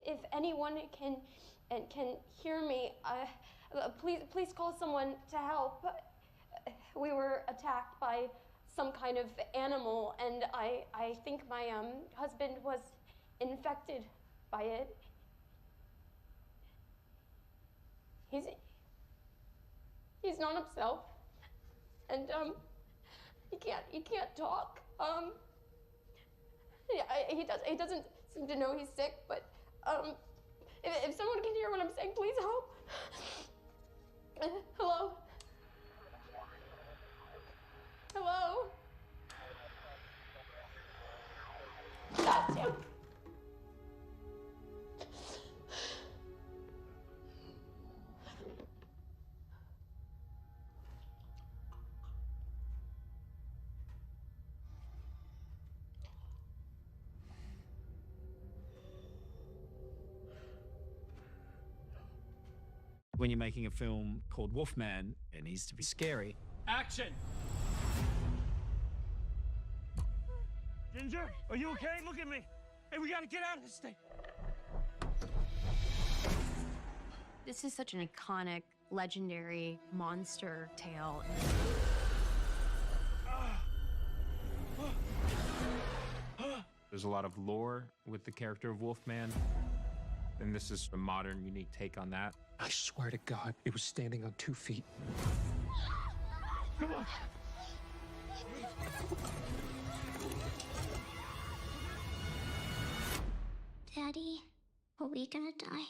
if anyone can hear me, please call someone to help. We were attacked by some kind of animal, and I think my husband was infected by it. He's not himself, and he can't talk. Yeah, he doesn't seem to know he's sick, but if someone can hear what I'm saying, please help. Hello? Hello? That's him. When you're making a film called Wolfman, it needs to be scary. Action! Ginger, are you okay? Look at me. Hey, we gotta get out of this thing. This is such an iconic, legendary monster tale. There's a lot of lore with the character of Wolfman, and this is a modern, unique take on that. I swear to God, it was standing on 2 feet. Come on. Daddy, are we gonna die?